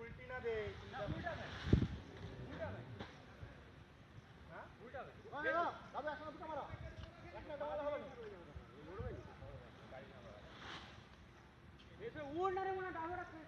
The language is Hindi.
उल्टी ना दे उड़ना रे मुना डालो रखे